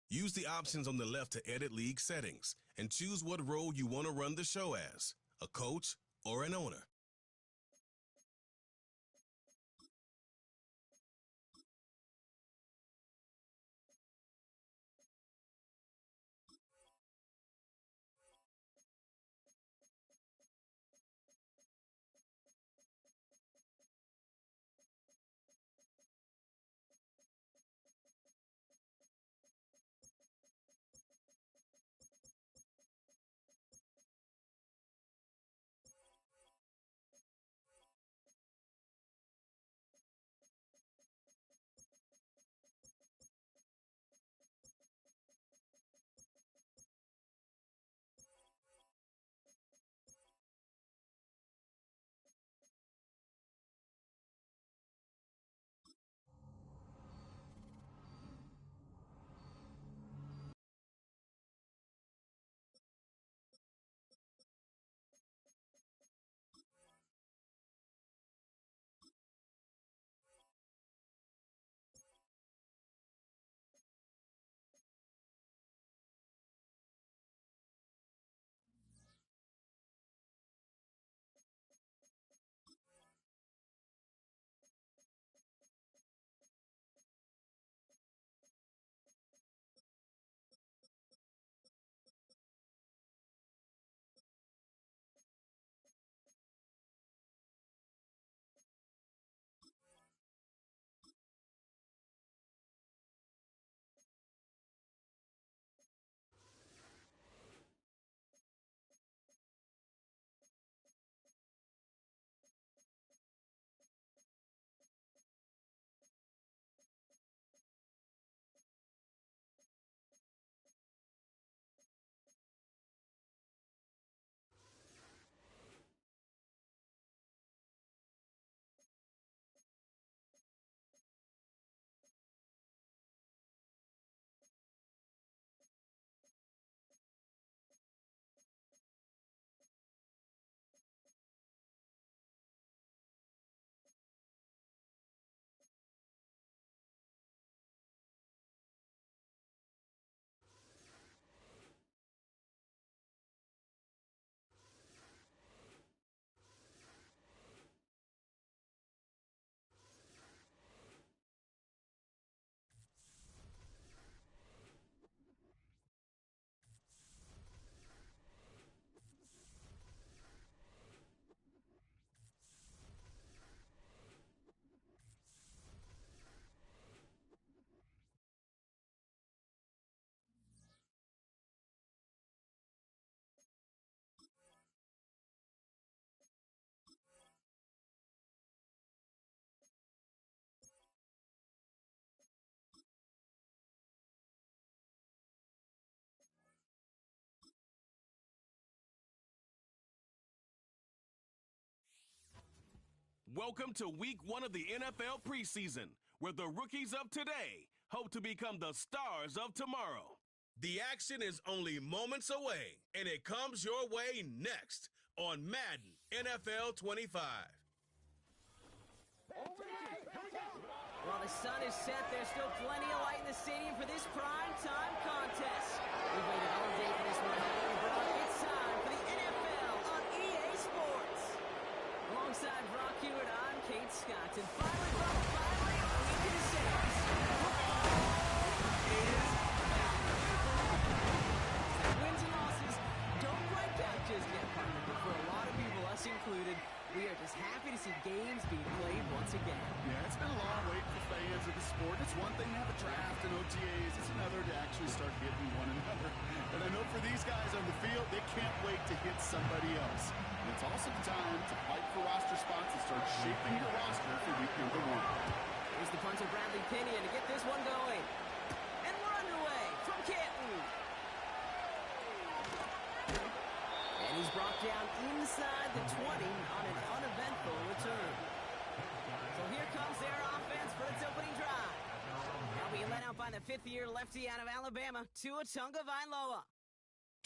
Use the options on the left to edit league settings and choose what role you want to run the show as, a coach or an owner. Welcome to week 1 of the NFL preseason, where the rookies of today hope to become the stars of tomorrow. The action is only moments away, and it comes your way next on Madden NFL 25. While the sun is set, there's still plenty of light in the stadium for this prime-time contest. We've waited all day for this one, however, Brock. It's time for the NFL on EA Sports. Alongside Brock Hewitt, I'm Kate Scott. And finally, Brock, we can say wins and losses don't quite count just yet, partner, but for a lot of people, us included, we are just happy to see games being played once again. Yeah, it's been a long wait for fans of the sport. It's one thing to have a draft and OTAs. It's another to actually start hitting one another. And I know for these guys on the field, they can't wait to hit somebody else. And it's also the time to fight for roster spots and start shaping your roster for week number 1. Here's the punter, Bradley Pinion, to get this one going. And we're underway from Canton. And he's brought down inside the 20 on an uneventful return. So here comes their offense for its opening drive. Now being led out by the 5th-year lefty out of Alabama, Tua Tagovailoa.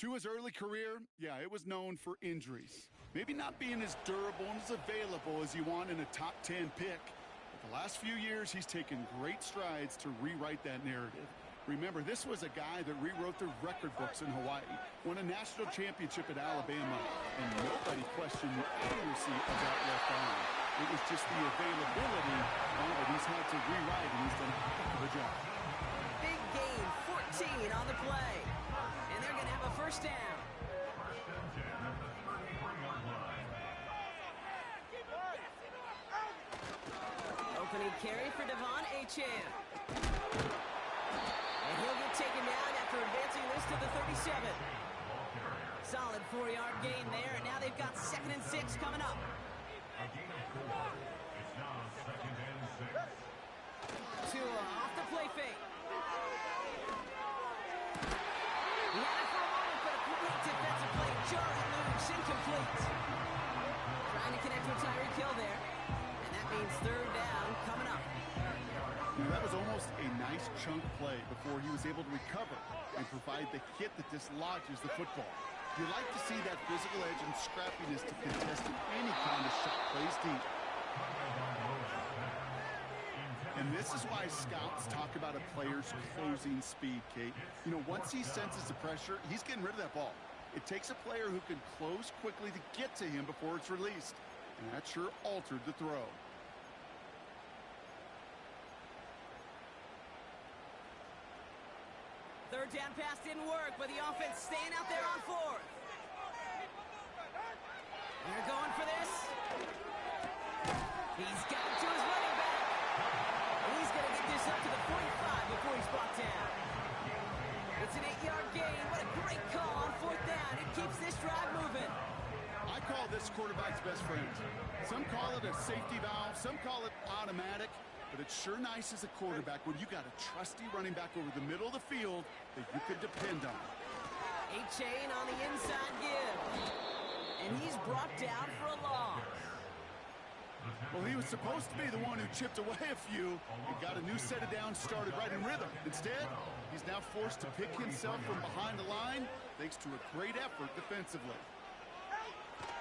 Tua's early career, yeah, it was known for injuries. Maybe not being as durable and as available as you want in a top 10 pick. But the last few years, he's taken great strides to rewrite that narrative. Remember, this was a guy that rewrote the record books in Hawaii, won a national championship at Alabama, and nobody questioned the accuracy of that left arm. It was just the availability that he's had to rewrite, and he's done a heck of a job. Big gain, 14 on the play. And they're going to have a first down. Opening carry for Devon Achane. And he'll get taken down after advancing this to the 37. Solid 4-yard gain there, and now they've got 2nd and 6 coming up. Tua off the play fake. He had it for a moment, but a great defensive play. Jarring loose, incomplete. Trying to connect with Tyreek Hill there. And that means 3rd down coming up. That was almost a nice chunk play before he was able to recover and provide the hit that dislodges the football. You like to see that physical edge and scrappiness to contest any kind of shot plays deep. And this is why scouts talk about a player's closing speed, Kate. You know, once he senses the pressure, he's getting rid of that ball. It takes a player who can close quickly to get to him before it's released. And that sure altered the throw. Third down pass didn't work, but the offense staying out there on 4th. They're going for this. He's got it to his running back. And he's going to get this up to the 45 before he's brought down. It's an 8-yard gain. What a great call on 4th down. It keeps this drive moving. I call this quarterback's best friend. Some call it a safety valve. Some call it automatic. But it's sure nice as a quarterback when you got a trusty running back over the middle of the field that you could depend on. Achane on the inside give. And he's brought down for a loss. Well, he was supposed to be the one who chipped away a few and got a new set of downs started right in rhythm. Instead, he's now forced to pick himself from behind the line thanks to a great effort defensively.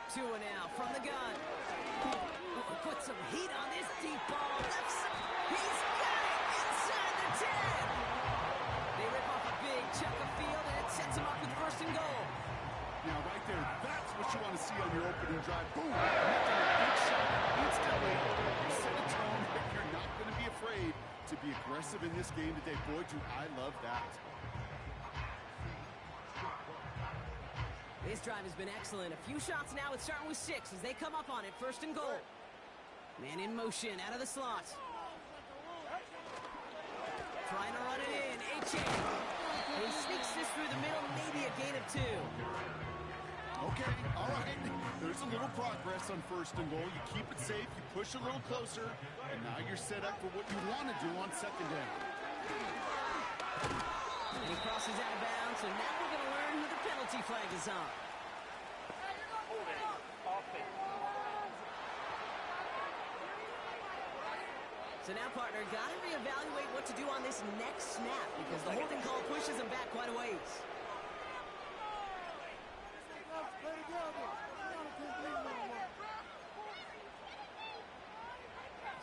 Tua now from the gun. Put some heat on this deep ball. Left side. He's got it inside the 10. They rip off a big chunk of field, and it sets him up with 1st and goal. Now, right there, that's what you want to see on your opening drive. Boom! Making a big shot instantly. You set a tone that you're not going to be afraid to be aggressive in this game today. Boy, do I love that. This drive has been excellent. A few shots now. It's starting with 6 as they come up on it. 1st and goal. Man in motion out of the slot. Trying to run it in. Achane. He sneaks this through the middle. Maybe a gain of 2. Okay, all right. There's a little progress on 1st and goal. You keep it safe. You push a little closer. And now you're set up for what you want to do on 2nd down. And he crosses out of bounds. And now we're going to learn who the penalty flag is on. So now, partner, got to reevaluate what to do on this next snap because the holding call pushes him back quite a ways.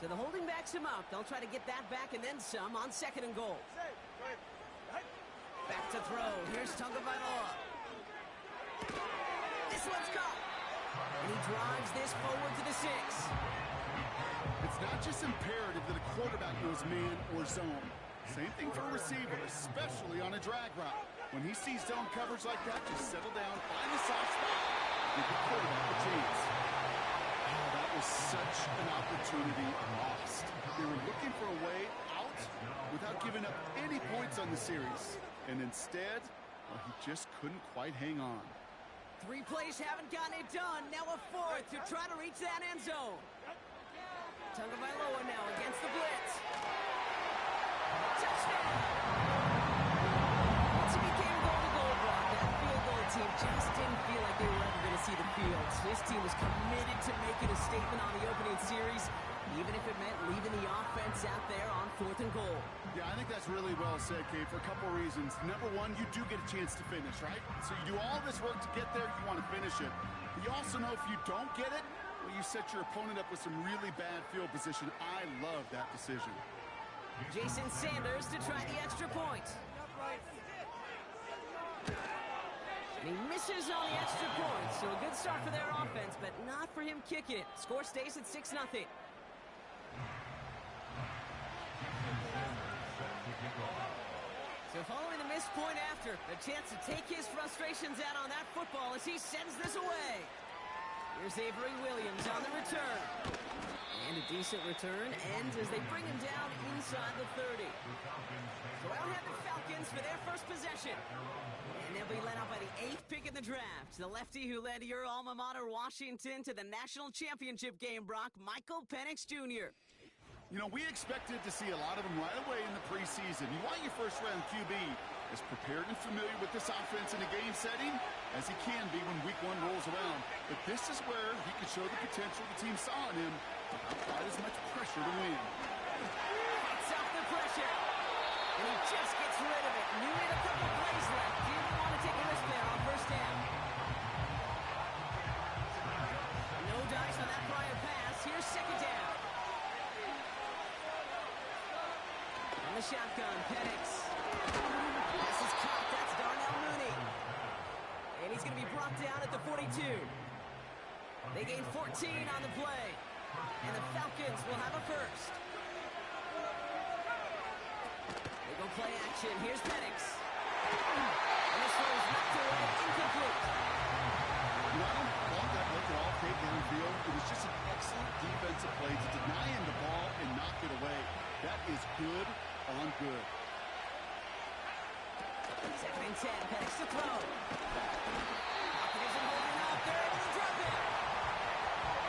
So the holding backs him up. They'll try to get that back and then some on 2nd and goal. Back to throw. Here's Tagovailoa. This one's caught. And he drives this forward to the 6. It's not just imperative that a quarterback knows man or zone. Same thing for a receiver, especially on a drag route. When he sees zone coverage like that, just settle down, find the soft spot, give the quarterback a chance. Oh, that was such an opportunity lost. They were looking for a way out without giving up any points on the series. And instead, well, he just couldn't quite hang on. 3 plays haven't gotten it done. Now a 4th to try to reach that end zone. Tagovailoa now against the blitz. Touchdown! Once he became goal-to-goal, Brock, that field goal team just didn't feel like they were ever going to see the field. This team was committed to making a statement on the opening series, even if it meant leaving the offense out there on 4th and goal. Yeah, I think that's really well said, Kate, for a couple reasons. Number one, you do get a chance to finish, right? So you do all this work to get there, you want to finish it. But you also know if you don't get it, well, you set your opponent up with some really bad field position. I love that decision. Jason Sanders to try the extra point. misses on the extra point, so a good start for their offense, but not for him kicking it. Score stays at 6-0. So following the missed point after, a chance to take his frustrations out on that football as he sends this away. Here's Avery Williams on the return. And a decent return ends as they bring him down inside the 30. So out have the Falcons for their first possession. And they'll be led out by the 8th pick in the draft. The lefty who led your alma mater, Washington, to the national championship game, Brock, Michael Penix Jr. You know, we expected to see a lot of them right away in the preseason. You want your first-round QB as prepared and familiar with this offense in a game setting as he can be when week 1 rolls around. But this is where he could show the potential the team saw in him without quite as much pressure to win. Gets off the pressure. And he just gets rid of it. Knew he had a couple plays left. Didn't want to take a risk there on first down. No dice on that prior pass. Here's second down. On the shotgun, Penix. This is caught. That's Darnell Mooney. And he's going to be brought down at the 42. They gain 14 on the play. And the Falcons will have a first. They go play action. Here's Penix. And this one is knocked away. Incomplete. You know, I don't call that look at all take downfield. It was just an excellent defensive play to deny him the ball and knock it away. That is good on good. 2nd and 10. Penix to throw. Pocket isn't holding up. They're able to drop it.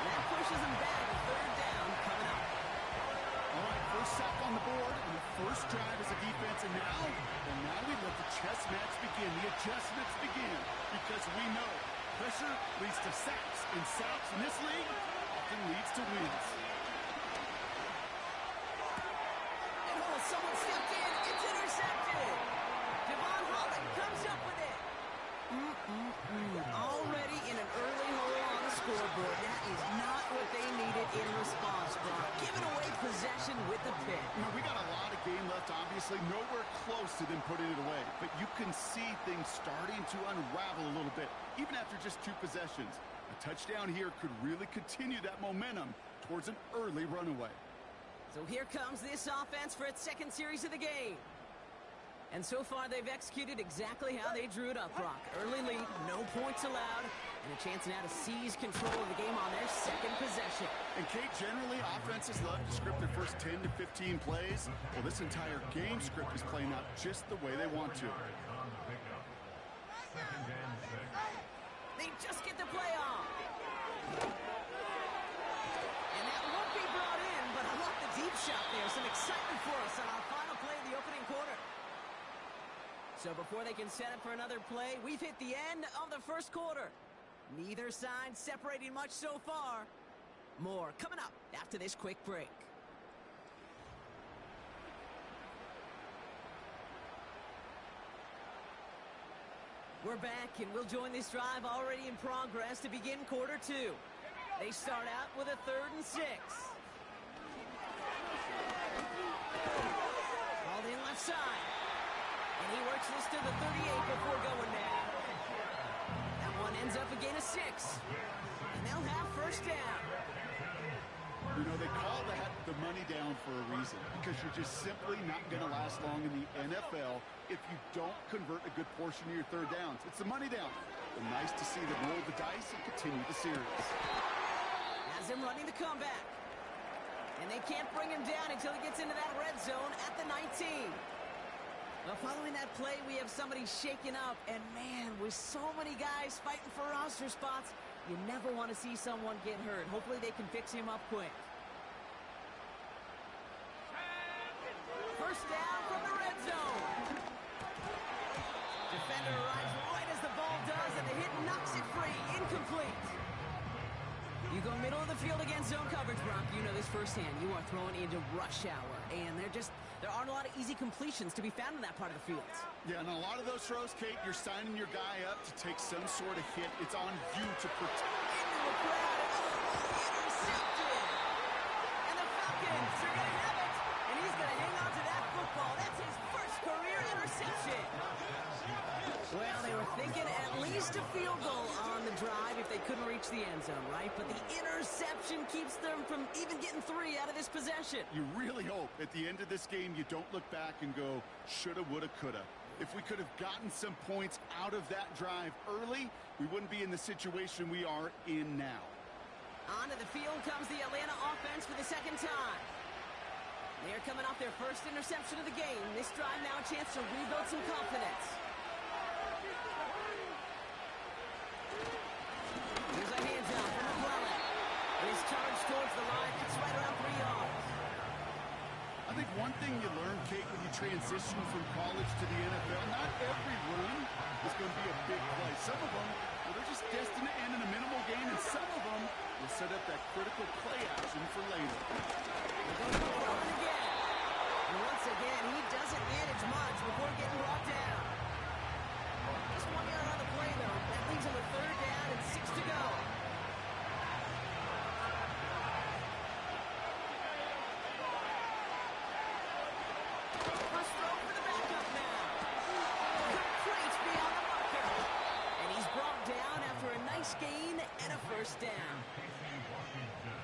And that pushes him back. 3rd down coming up. All right, first sack on the board, and the first drive as a defense, and now we let the chess match begin, the adjustments begin, because we know pressure leads to sacks, and sacks in this league often leads to wins. And someone stepped in. It's intercepted. Devon Holland comes up with it. Already in an early hole on the scoreboard. That is not what they needed in response, Brock. Giving away possession with the pick. You know, we got a lot of game left, obviously. Nowhere close to them putting it away. But you can see things starting to unravel a little bit, even after just 2 possessions. A touchdown here could really continue that momentum towards an early runaway. So here comes this offense for its 2nd series of the game. And so far, they've executed exactly how they drew it up, Brock. Early lead, no points allowed, and a chance now to seize control of the game on their 2nd possession. And, Kate, generally, offenses love to script their first 10 to 15 plays. Well, this entire game script is playing out just the way they want to. They just get the play off. And that won't be brought in, but I love the deep shot there. Some excitement for us on our final play of the opening quarter. So before they can set up for another play, we've hit the end of the first quarter. Neither side separating much so far. More coming up after this quick break. We're back, and we'll join this drive already in progress to begin quarter 2. They start out with a 3rd and 6. Called in left side. And he works this to the 38 before going down. That one ends up a gain of 6. And they'll have first down. You know, they call that the money down for a reason, because you're just simply not going to last long in the NFL if you don't convert a good portion of your 3rd downs. It's the money down. And nice to see them roll the dice and continue the series. Has him running the comeback. And they can't bring him down until he gets into that red zone at the 19. Well, following that play, we have somebody shaken up. And, man, with so many guys fighting for roster spots, you never want to see someone get hurt. Hopefully they can fix him up quick. First down from the red zone. Defender arrives right as the ball does, and the hit knocks it free. Incomplete. You go middle of the field against zone coverage, Brock. You know this firsthand. You are throwing into rush hour, and there aren't a lot of easy completions to be found in that part of the field. Yeah, and a lot of those throws, Kate, you're signing your guy up to take some sort of hit. It's on you to protect. Into the crowd. Intercepted. And the Falcons are going to have it. And he's going to hang on to that football. That's his first career interception. Well, they were thinking at least a field goal on the drive if they couldn't reach the end zone, right? But the interception keeps them from even getting 3 out of this possession. You really hope at the end of this game you don't look back and go, shoulda, woulda, coulda. If we could have gotten some points out of that drive early, we wouldn't be in the situation we are in now. Onto the field comes the Atlanta offense for the second time. They're coming off their first interception of the game. This drive now a chance to rebuild some confidence. Here's a handoff from McClellan. And his charge towards the line. It's right around 3 yards. I think one thing you learn, Kate, when you transition from college to the NFL, not every run is going to be a big play. Some of them, well, they're just destined to end in a minimal gain, and some of them will set up that critical play action for later. McClellan again. And once again, he doesn't manage much before getting brought down. Just 1 yard on the play, though. That leaves him with 3rd down and 6 to go. First throw for the backup now. Complete beyond the marker. And he's brought down after a nice gain and a 1st down.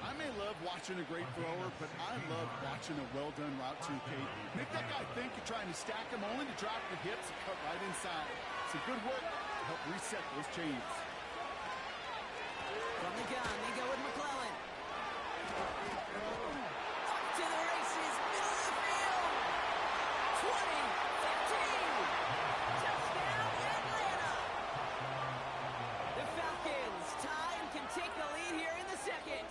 I may love watching a great thrower, but I love watching a well-done route too, Kate. Make that guy think you're trying to stack him only to drop the hips and cut right inside. Some good work to help reset those chains. From the gun, they go with McClellan. Up to the races, middle of the field. 20, 15. Touchdown, Atlanta. The Falcons tie and can take the lead here in the second.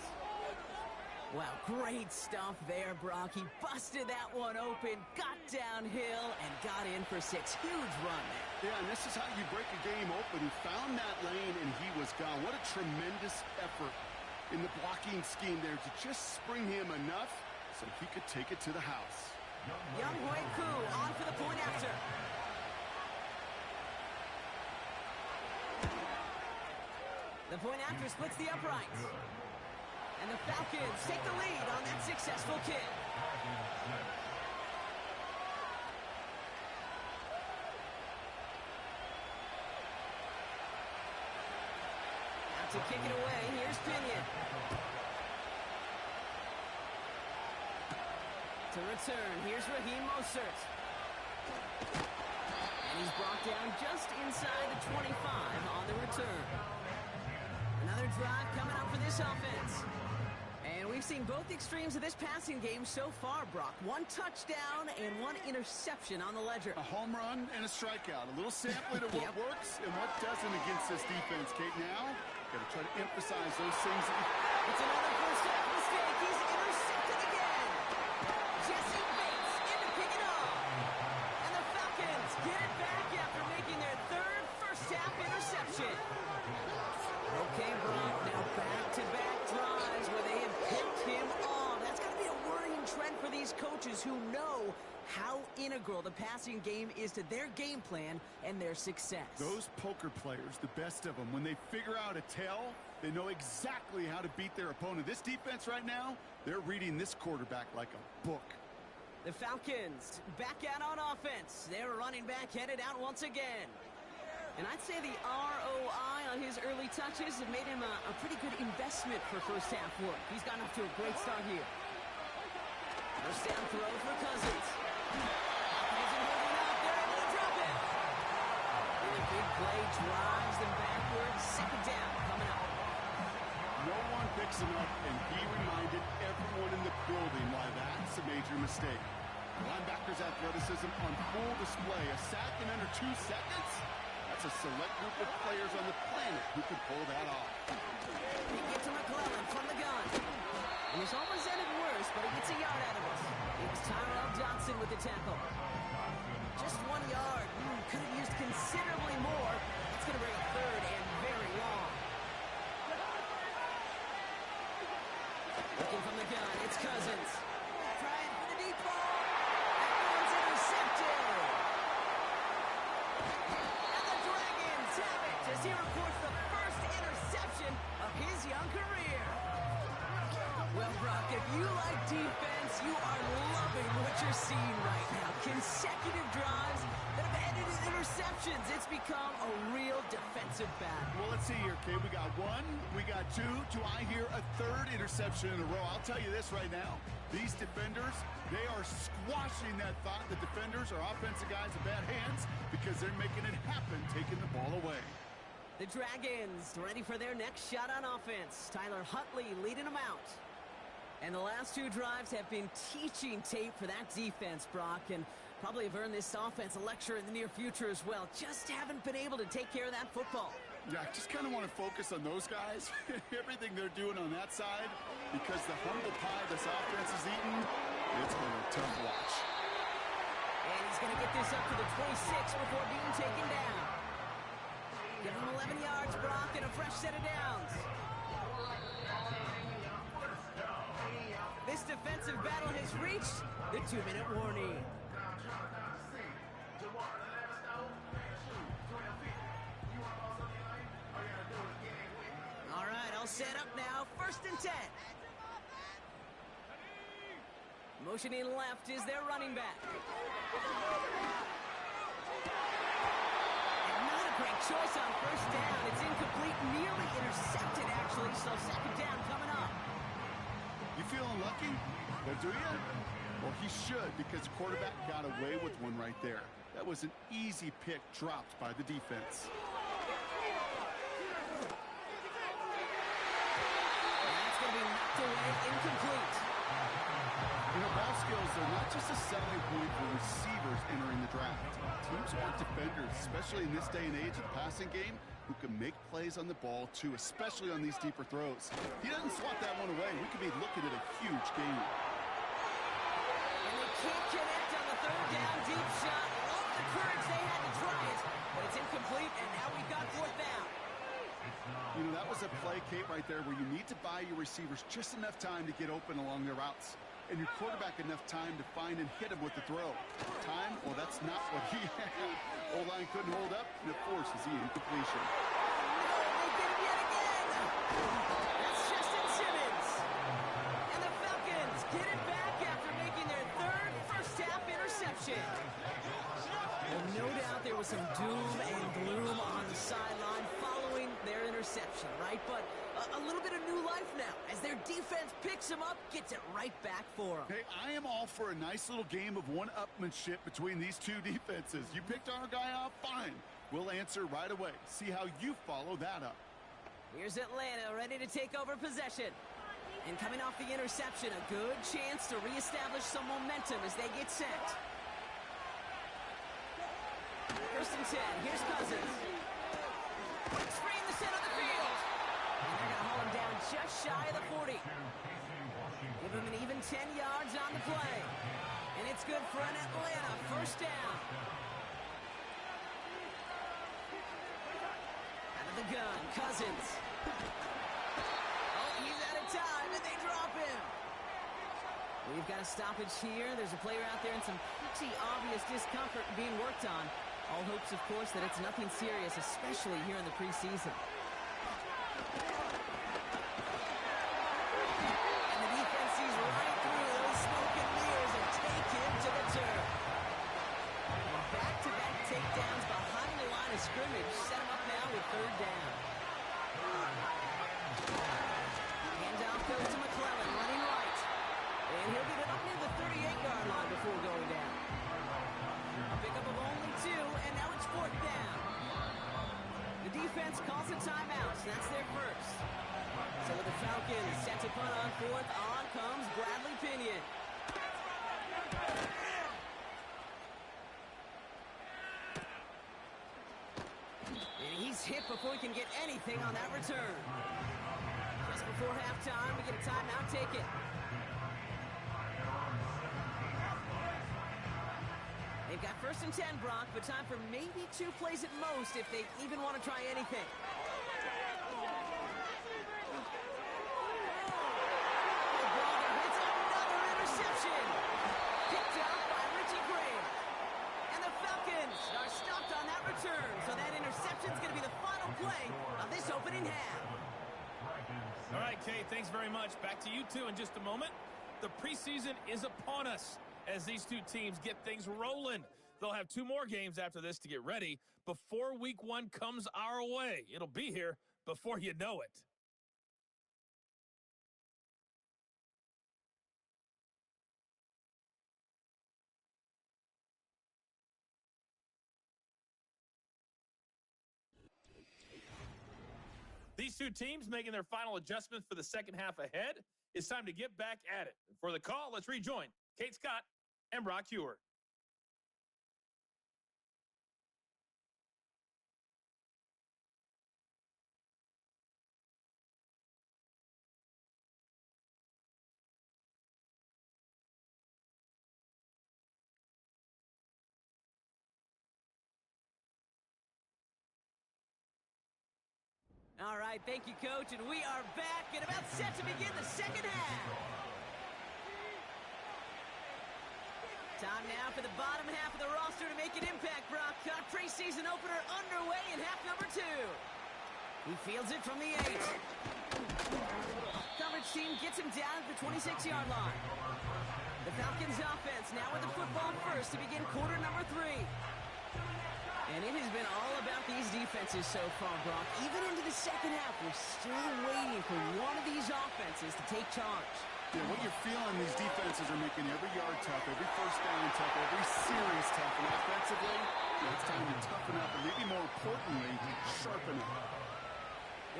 Wow, great stuff there, Brock. He busted that one open, got downhill, and got in for 6. Huge run there. Yeah, and this is how you break a game open. He found that lane, and he was gone. What a tremendous effort in the blocking scheme there to just spring him enough so he could take it to the house. Young Hui Koo on for the point after. The point after splits the uprights. And the Falcons take the lead on that successful kick. Out to kick it away, here's Pinion. To return, here's Raheem Mostert. And he's brought down just inside the 25 on the return. Another drive coming up for this offense. And we've seen both extremes of this passing game so far, Brock. 1 touchdown and 1 interception on the ledger. A home run and a strikeout. A little sampling of what works and what doesn't against this defense, Kate. Now, got to try to emphasize those things. It's another first half mistake. He's intercepted again. Jesse Bates in to pick it up. And the Falcons get it back after making their 3rd first half interception. Okay, Brock, now back-to-back drives where they have picked him off. That's got to be a worrying trend for these coaches who know how integral the passing game is to their game plan and their success. Those poker players, the best of them, when they figure out a tell, they know exactly how to beat their opponent. This defense right now, they're reading this quarterback like a book. The Falcons back out on offense. Their running back headed out once again. And I'd say the ROI on his early touches have made him a pretty good investment for first half work. He's gotten off to a great start here. First down throw for Cousins. Isn't holding up. They're able to drop it. And a big play drives them backwards. 2nd down coming up. No one picks him up, and he reminded everyone in the building why that's a major mistake. Linebacker's athleticism on full display. A sack in under 2 seconds? That's a select group of players on the planet who could pull that off. He gets to McClellan from the gun. It was almost ended worse, but he gets a yard out of it. It was Tyrell Johnson with the tackle. Just 1 yard. Could have used considerably more. It's going to bring a 3rd and very long. Looking from the gun, it's Cousins. Trying for the deep ball. That one's intercepted. And the Dragons have it as he reports the first interception of his young career. Well, Brock, if you like defense, you are loving what you're seeing right now. Consecutive drives that have ended in interceptions. It's become become a real defensive battle. Well, let's see here, Kate. We got one, we got two. Do I hear a third interception in a row? I'll tell you this right now. These defenders, they are squashing that thought that defenders are offensive guys in bad hands because they're making it happen, taking the ball away. The Dragons ready for their next shot on offense. Tyler Huntley leading them out. And the last two drives have been teaching tape for that defense, Brock, and probably have earned this offense a lecture in the near future as well. Just haven't been able to take care of that football. Yeah, I just kind of want to focus on those guys, everything they're doing on that side, because the humble pie this offense is eating, it's been a tough watch. And he's going to get this up to the 26 before being taken down. Give him 11 yards, Brock, and a fresh set of downs. This defensive battle has reached the 2-minute warning. All right, all set up now. 1st and 10. Motioning left is their running back. Great choice on 1st down. It's incomplete, nearly intercepted, actually, so 2nd down coming up. You feeling lucky? Well, do you? Well, he should, because the quarterback got away with one right there. That was an easy pick dropped by the defense. That's going to be knocked away, incomplete. You know, ball skills are not just a selling point for receivers entering the draft. Teams want defenders, especially in this day and age of the passing game, who can make plays on the ball, too, especially on these deeper throws. He doesn't swat that one away. We could be looking at a huge game. And they can't connect on the 3rd down deep shot. Love the courage they had to try it, but it's incomplete, and now we've got 4th down. You know, that was a play, Kate, right there, where you need to buy your receivers just enough time to get open along their routes, and your quarterback enough time to find and hit him with the throw. Time? Well, that's not what he had. O-line couldn't hold up, and it forces the incompletion. They get him yet again. That's Justin Simmons. And the Falcons get it back after making their 3rd first-half interception. Well, no doubt there was some doom and gloom on the sideline following their interception, right? But a little bit of new life now as their defense picks them up, gets it right back for them. Hey, I am all for a nice little game of one-upmanship between these two defenses. You picked our guy off, fine. We'll answer right away. See how you follow that up. Here's Atlanta ready to take over possession. And coming off the interception, a good chance to reestablish some momentum as they get set. 1st and 10. Here's Cousins. Quick screen in the center of the field. And they're going to haul him down just shy of the 40. Give him an even 10 yards on the play. And it's good for an Atlanta 1st down. Out of the gun, Cousins. Oh, he's out of time, and they drop him. We've got a stoppage here. There's a player out there in some pretty obvious discomfort being worked on. All hopes, of course, that it's nothing serious, especially here in the preseason. And the defense sees right through those smoke and mirrors and take him to the turf. Back-to-back takedowns behind the line of scrimmage. Set him up now with 3rd down. Handoff goes to McClellan, running right. And he'll get it up near the 38-yard line before going down. A pickup of only 2, and now it's 4th down. The defense calls a timeout, so that's their first. So with the Falcons set to punt on 4th, on comes Bradley Pinion. And he's hit before he can get anything on that return. Just before halftime, we get a timeout taken. They've got 1st and 10, Brock, but time for maybe 2 plays at most if they even want to try anything. Braga hits another interception. Picked up by Richie Graham. And the Falcons are stopped on that return, so that interception's going to be the final play of this opening half. All right, Kay, thanks very much. Back to you two in just a moment. The preseason is upon us as these two teams get things rolling. They'll have 2 more games after this to get ready before week 1 comes our way. It'll be here before you know it. These 2 teams making their final adjustments for the second half ahead. It's time to get back at it. For the call, let's rejoin Kate Scott and Brock Hewer. All right, thank you, Coach, and we are back and about set to begin the second half. Time now for the bottom half of the roster to make an impact, Brock. Our preseason opener underway in half number 2. He fields it from the 8. Coverage team gets him down at the 26-yard line. The Falcons offense now with the football first to begin quarter number 3. And it has been all about these defenses so far, Brock. Even into the second half, we're still waiting for one of these offenses to take charge. Yeah, what you're feeling, these defenses are making every yard tough, every first down tough, every series tough. And offensively, it's time to toughen up, and maybe more importantly, sharpen up.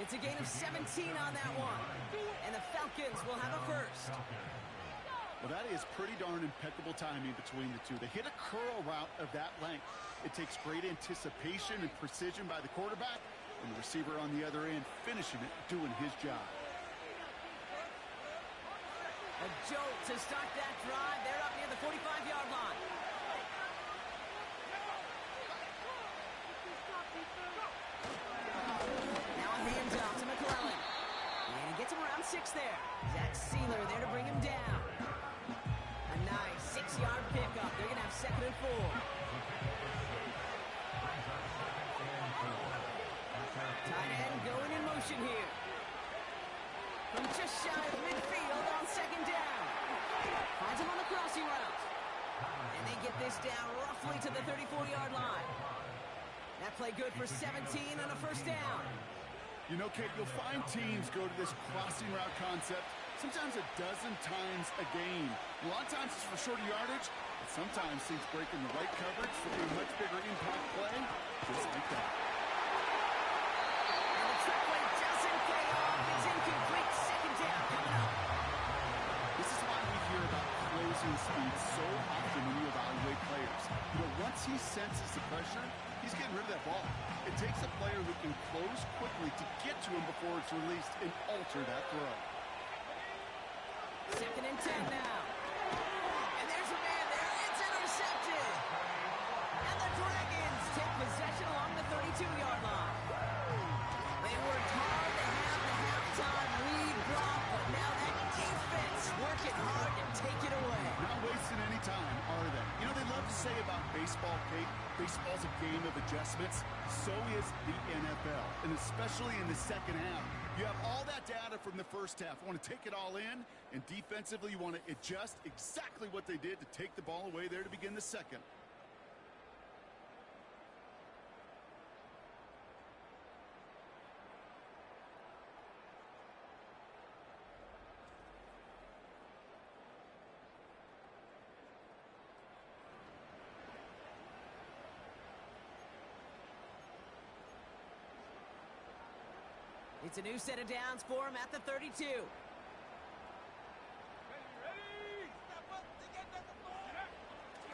It's a gain of 17 on that one. And the Falcons will have a first. Well, that is pretty darn impeccable timing between the two. They hit a curl route of that length. It takes great anticipation and precision by the quarterback, and the receiver on the other end finishing it, doing his job. A jolt to start that drive. They're up near the 45-yard line. Now a handoff to McClellan. And he gets him around 6 there. Zach Sealer there to bring him down. A nice 6-yard pickup. They're going to have 2nd and 4. Tight end going in motion here. From just shy of midfield on 2nd down. Finds him on the crossing route. And they get this down roughly to the 34-yard line. That play good for 17 and a first down. You know, Kate, you'll find teams go to this crossing route concept sometimes a dozen times a game. A lot of times it's for shorter yardage, but sometimes teams break in the right coverage for a much bigger impact play, just like that. And the trick play doesn't pay off. It's incomplete. 2nd down coming up. This is why we hear about closing speed so often when you evaluate players. You know, once he senses the pressure, he's getting rid of that ball. It takes a player who can close quickly to get to him before it's released and alter that throw. 2nd and 10 now. And there's a man there. It's intercepted. And the Dragons take possession along the 32-yard line. They worked hard to have the halftime lead, Brock, but now that defense working hard to take it away. Not wasting any time, are they? You know, they love to say about baseball, Kate, baseball's a game of adjustments. So is the NFL, and especially in the second half. You have all that data from the first half. You want to take it all in, and defensively you want to adjust exactly what they did to take the ball away there to begin the second. It's a new set of downs for him at the 32.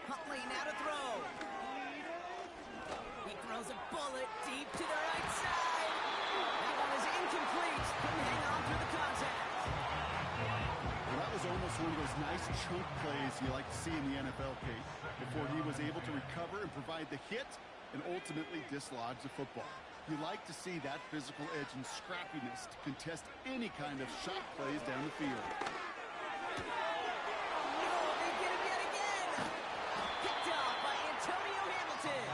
Huntley now to throw. He throws a bullet deep to the right side. That one is incomplete. Couldn't hang on through the contact. Well, that was almost one of those nice chunk plays you like to see in the NFL, Kate, before he was able to recover and provide the hit and ultimately dislodge the football. You like to see that physical edge and scrappiness to contest any kind of shot plays down the field. Oh, they get him yet again. Picked off by Antonio Hamilton.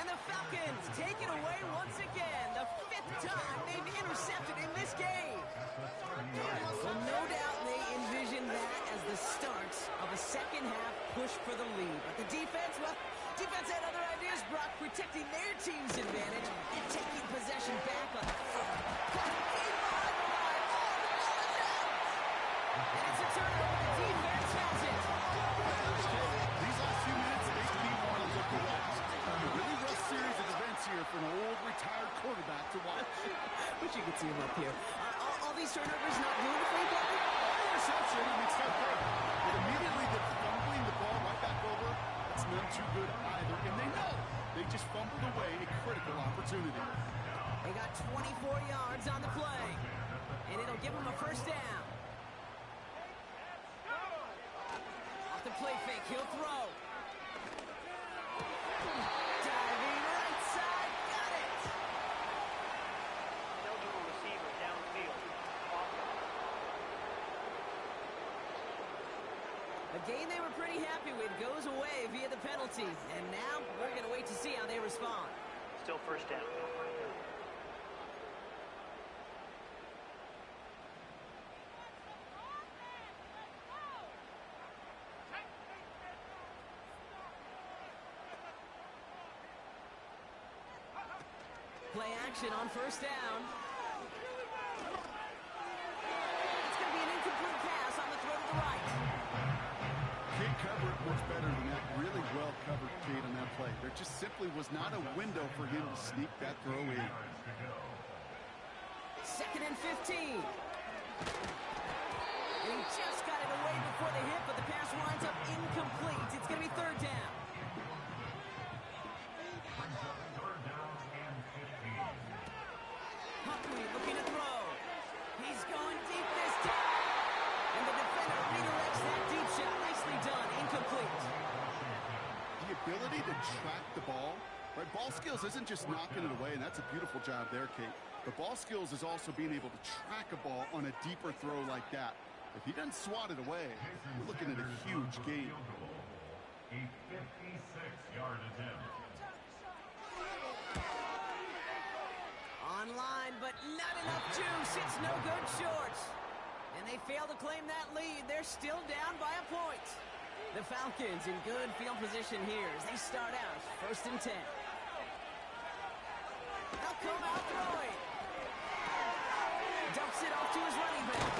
And the Falcons take it away once again. The 5th time they've intercepted in this game. Well, no doubt they envisioned that as the start of a second half push for the lead. But the defense, well, Defense had other ideas, Brock, protecting their team's advantage and taking possession back on the front. Deep behind the line. Oh, the ball is out! And it's a turnover. The defense has it. These last few minutes make me want to look away. A really rough series of events here for an old retired quarterback to watch. Wish you could see him up here. All these turnovers not doing it for you, Bobby? Interception, I mean, it's not great. But immediately they're fumbling the ball right back over. That's none too good either. And they know they just fumbled away a critical opportunity. They got 24 yards on the play. And it'll give them a first down. Off the play fake, he'll throw. Diving right side, got it. Eligible receiver downfield. A game they were pretty happy with goes away via the penalty. And now we're going to wait to see how they respond. Still first down. Play action on first down. It's going to be an incomplete pass on the throw to the right. Can't cover it much better than that. Really well covered, Kate, on that play. There just simply was not a window for him to sneak that throw in. 2nd and 15. And he just got it away before the hit, but the pass winds up incomplete. It's going to be third down. Huntley looking to throw. He's going deep this time. And the defender redirects that deep shot. Nicely done. Incomplete. The ability to track the ball, right? Ball skills isn't just knocking it away, and that's a beautiful job there, Kate. But ball skills is also being able to track a ball on a deeper throw like that. If he doesn't swat it away, we're looking at a huge gain. A 56-yard attempt. Online, but not enough juice. It's no good short. And they fail to claim that lead. They're still down by a point. The Falcons in good field position here as they start out 1st and 10. They'll come out throwing. Dumps it off to his running back.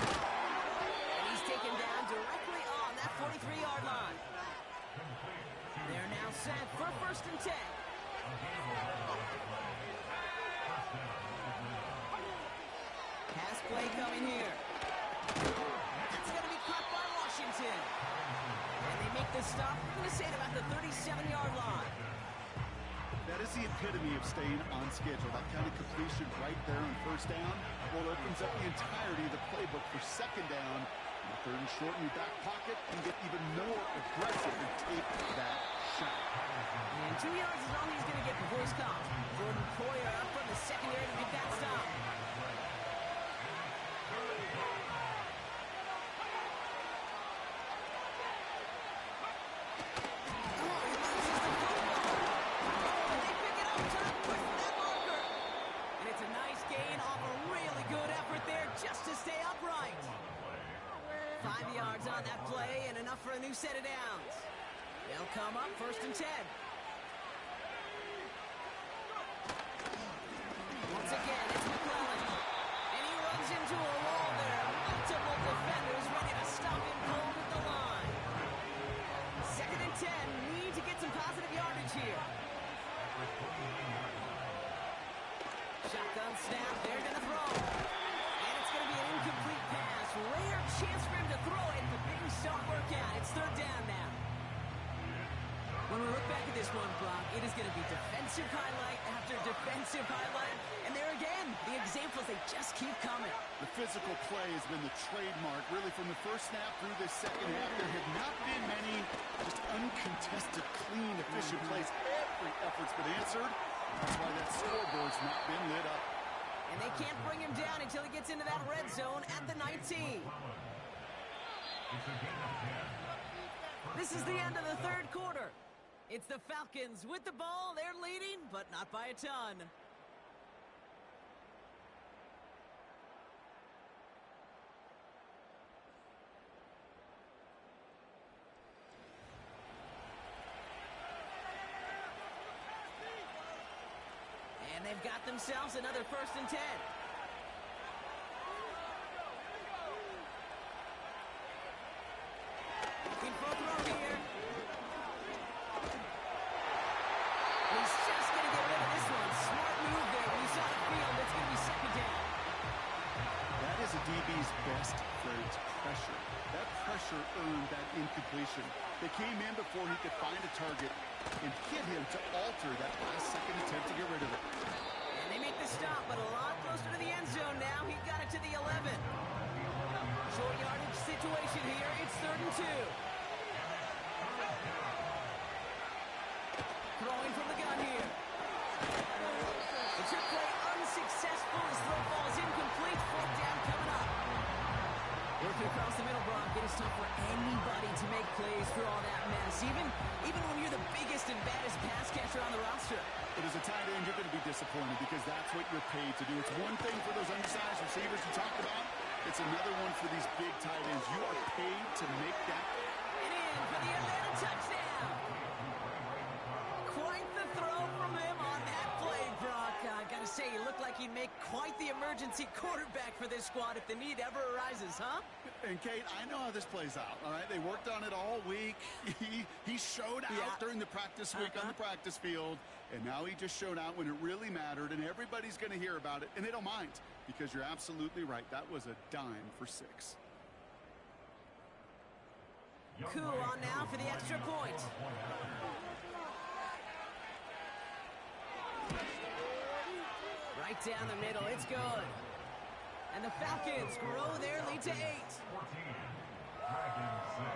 And he's taken down directly on that 43-yard line. They're now set for 1st and 10. Pass play coming here. That's going to be caught by Washington. And they make the stop, we're going to say at about the 37-yard line. That is the epitome of staying on schedule. That kind of completion right there on first down, well, opens up the entirety of the playbook for second down. And the 3rd and short in your back pocket can get even more aggressive and take that shot. And 2 yards is all he's going to get before he's caught. Jordan Poyer up from the secondary to make that stop. For a new set of downs. They'll come up 1st and 10. Once again, it's McClellan. And he runs into a wall there. Multiple defenders ready to stop him cold at the line. 2nd and 10. Need to get some positive yardage here. Shotgun snap. They're going to throw. And it's going to be an incomplete pass. Rare chance for him to throw it, but things don't work out. It's 3rd down now. When we look back at this one, Brock, it is going to be defensive highlight after defensive highlight. And there again, the examples, they just keep coming. The physical play has been the trademark, really, from the first snap through this second half. There have not been many just uncontested, clean, efficient plays. Every effort's been answered. That's why that scoreboard's not been lit up. And they can't bring him down until he gets into that red zone at the 19. This is the end of the 3rd quarter. It's the Falcons with the ball. They're leading, but not by a ton. they've got themselves another 1st and 10. Looking for a throw here. He's just going to get rid of this one. Smart move there. When he saw the field, it's going to be 2nd down. That is a DB's best friend, pressure. That pressure earned that incompletion. They came in before he could find a target and hit him to alter that last-second attempt to get rid of it. And they make the stop, but a lot closer to the end zone now. He got it to the 11. Short yardage situation here. It's 3rd and 2. Throwing from the gun here. The trick play unsuccessful. His throw falls incomplete. 4th down coming up. Working across the middle, Brock. It is tough for anybody to make plays through all that mess. Even when you're the biggest and baddest pass catcher on the roster. But as a tight end, you're going to be disappointed because that's what you're paid to do. It's one thing for those undersized receivers you talked about. It's another one for these big tight ends. You are paid to make that. And in for the Atlanta touchdown. Quite the throw from him on that play, Brock. I got to say, he looked like he'd make quite the emergency quarterback for this squad if the need ever arises, huh? And, Kate, I know how this plays out, all right? They worked on it all week. He showed out during the practice week on the practice field, and now he just showed out when it really mattered, and everybody's going to hear about it, and they don't mind because you're absolutely right. That was a dime for 6. Cool on now for the extra point. Right down the middle. It's good. And the Falcons grow their lead to 8. 14, Dragons 6.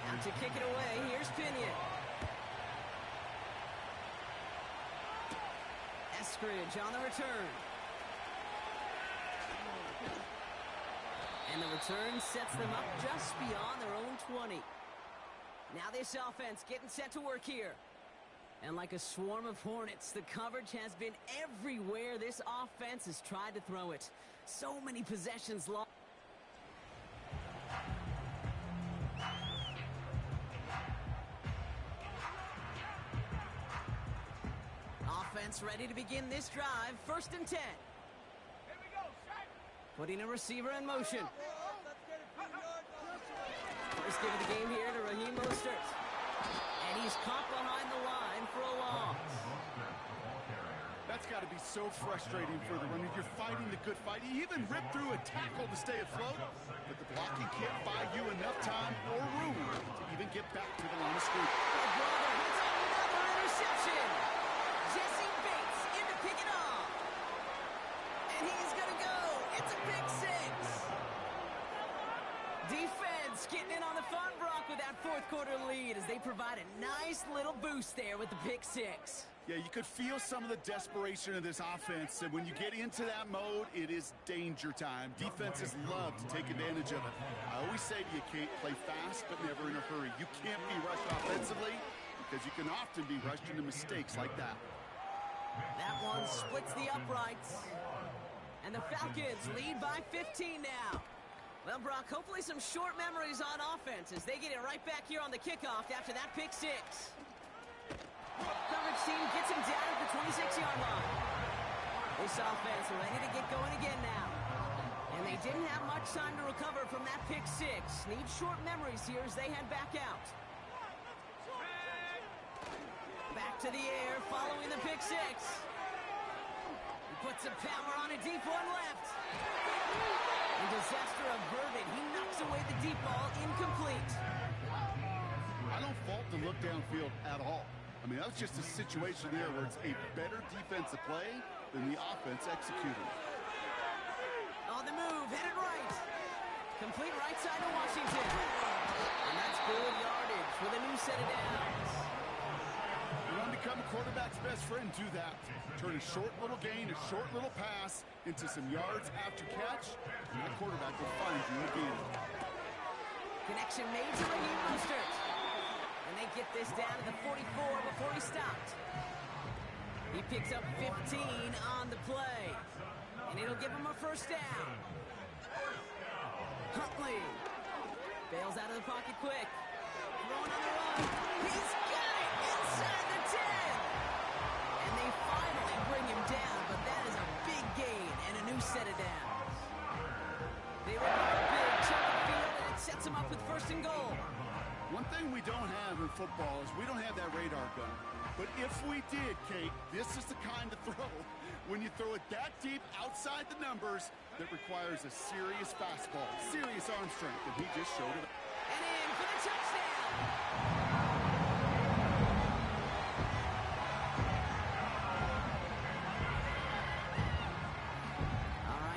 Out to kick it away. Here's Pinion. Eskridge on the return. And the return sets them up just beyond their own 20. Now this offense getting set to work here. And like a swarm of hornets, the coverage has been everywhere this offense has tried to throw it. So many possessions lost. Offense ready to begin this drive. 1st and 10. Putting a receiver in motion. First give of the game here to Raheem Mostert. And he's caught behind the line for a loss. That's got to be so frustrating for them. I mean, you're fighting the good fight. He even ripped through a tackle to stay afloat, but the blocking can't buy you enough time or room to even get back to the line of scrimmage. Oh, brother, it's another interception. Jesse Bates in to pick it off. And he's going to go. It's a pick 6. Defense getting in on the fun, Brock, with that 4th quarter lead as they provide a nice little boost there with the pick 6. Yeah, you could feel some of the desperation of this offense, and when you get into that mode, it is danger time. Defenses love to take advantage of it. I always say to you, Kate, play fast but never in a hurry. You can't be rushed offensively because you can often be rushed into mistakes like that. That one splits the uprights. And the Falcons lead by 15 now. Well, Brock, hopefully some short memories on offense as they get it right back here on the kickoff after that pick 6. Coverage team gets him down at the 26-yard line. This offense ready to get going again now. And they didn't have much time to recover from that pick 6. Need short memories here as they head back out. Back to the air following the pick 6. He puts some power on a deep one left. And disaster averted. He knocks away the deep ball, incomplete. I don't fault the look downfield at all. I mean, that was just a situation there where it's a better defensive play than the offense executing. On the move, headed right. Complete right side to Washington. And that's good yardage with a new set of downs. You want to become a quarterback's best friend, do that. Turn a short little gain, a short little pass into some yards after catch, and that quarterback will find you again. Connection made to Raheem Mostert. And they get this down to the 44 before he stopped. He picks up 15 on the play. And it'll give him a 1st down. Huntley bails out of the pocket quick. Throwing on the run. He's got it inside thing we don't have in football is we don't have that radar gun. But if we did, Kate, this is the kind of throw, when you throw it that deep outside the numbers, that requires a serious fastball, serious arm strength, and he just showed it. And in for the touchdown.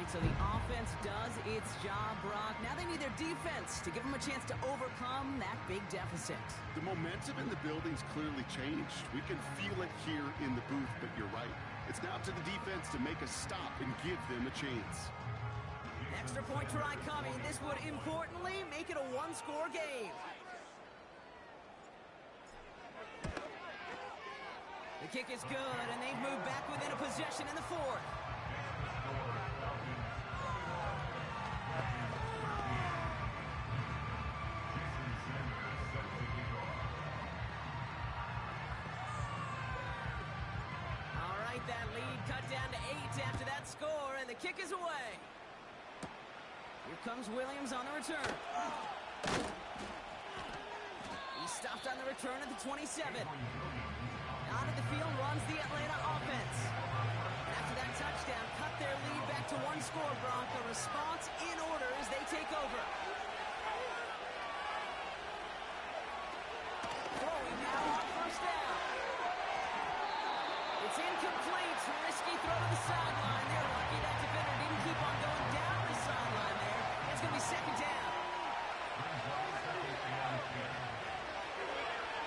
So the offense does its job, Brock. Now they need their defense to give them a chance to overcome that big deficit. The momentum in the building's clearly changed. We can feel it here in the booth, but you're right. It's now to the defense to make a stop and give them a chance. Extra point try coming. This would importantly make it a one-score game. The kick is good, and they've moved back within a possession in the fourth. That lead cut down to 8 after that score, and the kick is away. Here comes Williams on the return. He stopped on the return at the 27. Out of the field runs the Atlanta offense. After that touchdown, cut their lead back to one score, Brock. A response in order as they take over. Throwing now on first down. It's incomplete. Risky throw to the sideline. They're lucky that defender didn't keep on going down the sideline there. It's going to be second down.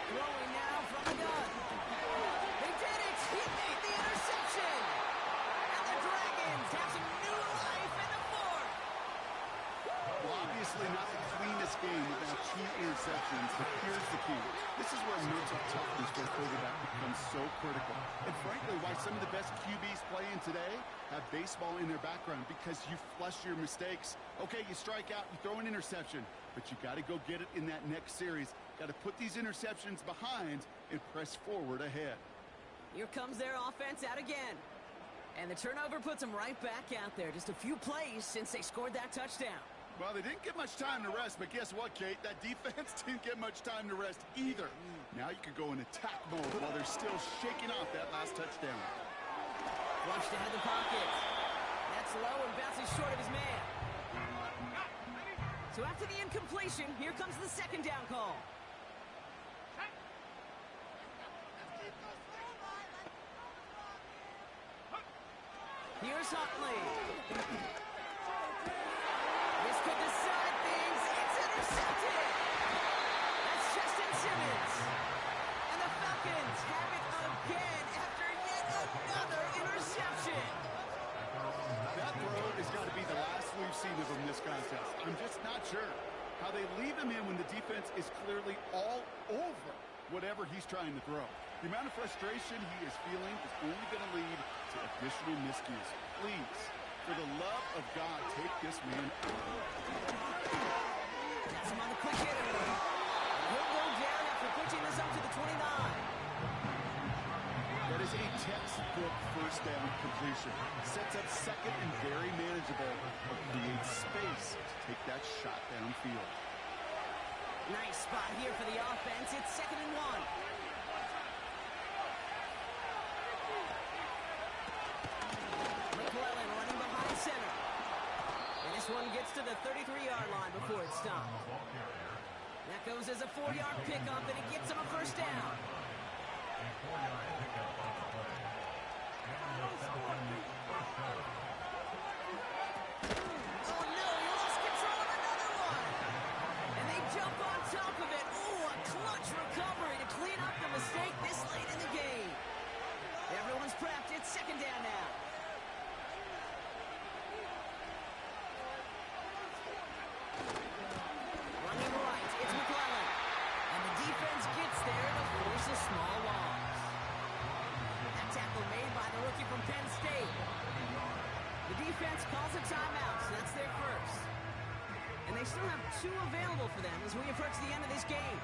Throwing now from the gun. They did it. He made the interception. And the Dragons have some new life in the fourth. Well, obviously not the cleanest game without 2 interceptions, but here's the key. This is where mental toughness for a quarterback becomes so critical. And frankly, why some of the best QBs playing today have baseball in their background, because you flush your mistakes. Okay, you strike out, you throw an interception, but you got to go get it in that next series. Got to put these interceptions behind and press forward ahead. Here comes their offense out again. And the turnover puts them right back out there. Just a few plays since they scored that touchdown. Well, they didn't get much time to rest, but guess what, Kate? That defense didn't get much time to rest either. Now you could go in attack mode while they're still shaking off that last touchdown. Flushed ahead the pocket. That's low and bounces short of his man. So after the incompletion, here comes the second down call. Here's Huntley. This could decide things. It's intercepted. That's Justin Simmons. And the Falcons have it again after yet another interception. That throw has got to be the last we've seen of him this contest. I'm just not sure how they leave him in when the defense is clearly all over whatever he's trying to throw. The amount of frustration he is feeling is only going to lead to additional miscues. Please, for the love of God, take this man out. That's him on the quick hitter. He'll go down after pushing this up to the 29. That is a textbook first down completion. Sets up second and very manageable, but creates space to take that shot downfield. Nice spot here for the offense. It's 2nd and 1. McClellan running behind center. And this one gets to the 33-yard line before it stopped. That goes as a 4-yard pickup, and it gets him a first down. Oh, no, he lost control of another one. And they jump on top of it. Ooh, a clutch recovery to clean up the mistake this late in the game. Everyone's prepped. It's second down now. Running right, it's McClellan. And the defense gets there to force a small loss. That tackle made by the rookie from Penn State. The defense calls a timeout, so that's their first. And they still have 2 available for them as we approach the end of this game.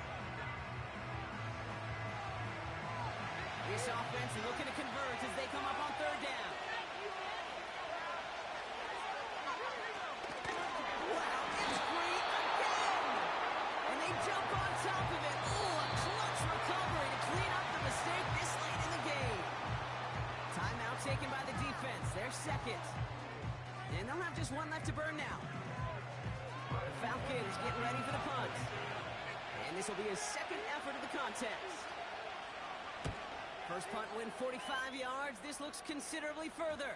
This offense looking to convert as they come up on 3rd down. Wow, it's free again! And they jump on top of it. There's one left to burn now. The Falcons getting ready for the punt. And this will be his second effort of the contest. First punt win 45 yards. This looks considerably further.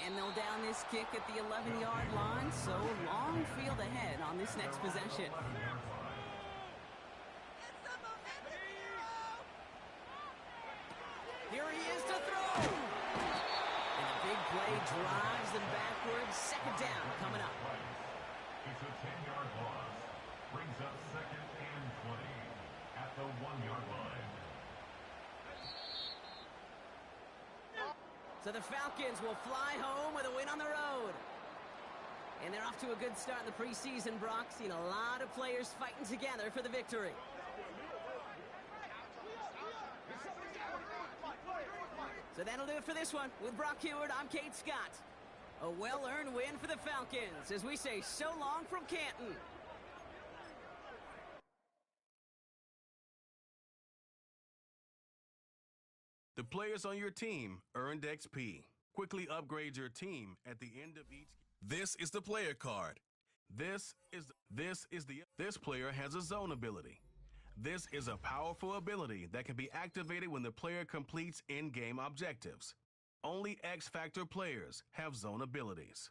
And they'll down this kick at the 11-yard line, so long field ahead on this next possession. Here he is to throw! And a big play drives them backwards. Second down coming up. It's a 10-yard loss. Brings up second and 20 at the 1-yard line. So the Falcons will fly home with a win on the road. And they're off to a good start in the preseason, Brock. Seen a lot of players fighting together for the victory. So that'll do it for this one. With Brock Heward, I'm Kate Scott. A well-earned win for the Falcons as we say so long from Canton. The players on your team earned XP. Quickly upgrade your team at the end of each. This is the player card. This player has a zone ability. This is a powerful ability that can be activated when the player completes in-game objectives. Only X-Factor players have zone abilities.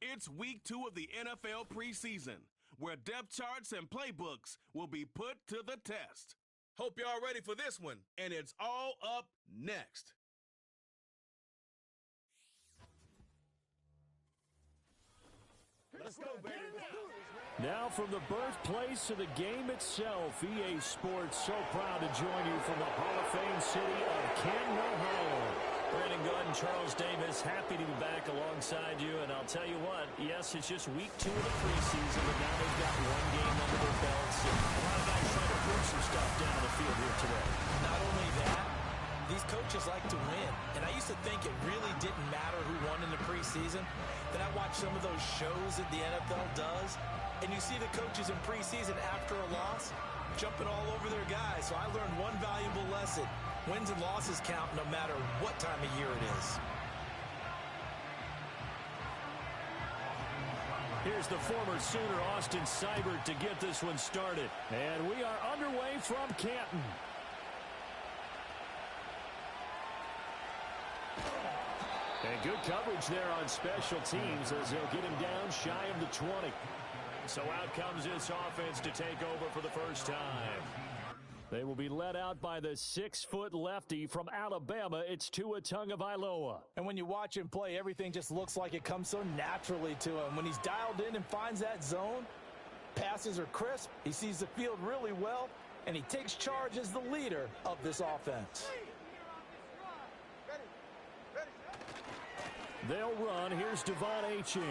It's week 2 of the NFL preseason, where depth charts and playbooks will be put to the test. Hope y'all ready for this one, and it's all up next. Let's go, baby. Now from the birthplace of the game itself, EA Sports so proud to join you from the Hall of Fame city of Canton, Ohio. Brandon Good and Charles Davis, happy to be back alongside you. And I'll tell you what, yes, it's just week 2 of the preseason, but now they've got one game under their belts. And a lot of guys trying to prove some stuff down the field here today. Not only that, these coaches like to win. And I used to think it really didn't matter who won in the preseason. Then I watched some of those shows that the NFL does, and you see the coaches in preseason after a loss jumping all over their guys. So I learned one valuable lesson. Wins and losses count no matter what time of year it is. Here's the former Sooner, Austin Seibert, to get this one started. And we are underway from Canton. And good coverage there on special teams as they'll get him down shy of the 20. So out comes this offense to take over for the first time. They will be led out by the 6-foot lefty from Alabama. It's Tua Tagovailoa. And when you watch him play, everything just looks like it comes so naturally to him. When he's dialed in and finds that zone, passes are crisp, he sees the field really well, and he takes charge as the leader of this offense. They'll run. Here's Devon Achane.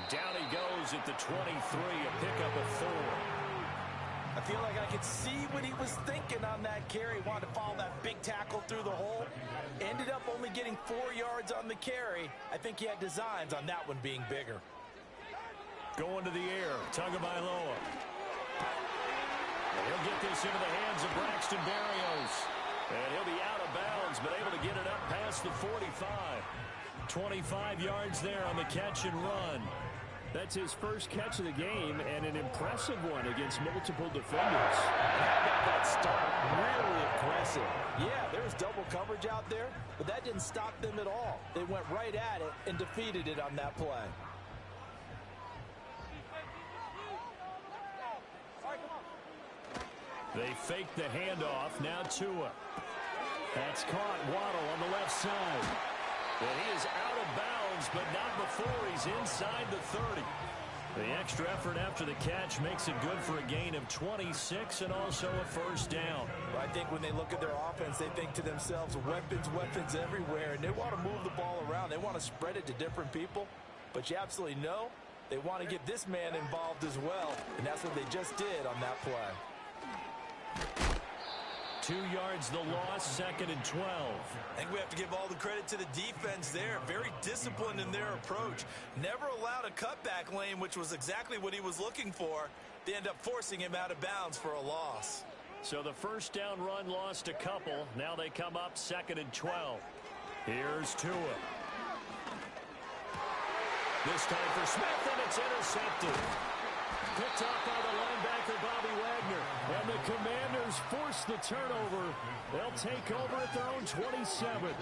Down he goes at the 23, a pickup of 4. I feel like I could see what he was thinking on that carry. Wanted to follow that big tackle through the hole. Ended up only getting 4 yards on the carry. I think he had designs on that one being bigger. Going to the air, Tagovailoa. He'll get this into the hands of Braxton Berrios. And he'll be out of bounds, but able to get it up past the 45. 25 yards there on the catch and run. That's his first catch of the game, and an impressive one against multiple defenders. How about that start? Really aggressive. Yeah, there was double coverage out there, but that didn't stop them at all. They went right at it and defeated it on that play. They fake the handoff. Now Tua. That's caught. Waddle on the left side. And he is out of bounds, but not before he's inside the 30. The extra effort after the catch makes it good for a gain of 26 and also a first down. Well, I think when they look at their offense, they think to themselves, weapons everywhere, and they want to move the ball around. They want to spread it to different people, but you absolutely know they want to get this man involved as well, and that's what they just did on that play. 2 yards the loss, 2nd and 12. I think we have to give all the credit to the defense there. Very disciplined in their approach. Never allowed a cutback lane, which was exactly what he was looking for. They end up forcing him out of bounds for a loss. So the first down run lost a couple. Now they come up 2nd and 12. Here's Tua. This time for Smith, and it's intercepted. Picked up by the linebacker, Bobby Wagner. And the Commanders force the turnover. They'll take over at their own 27.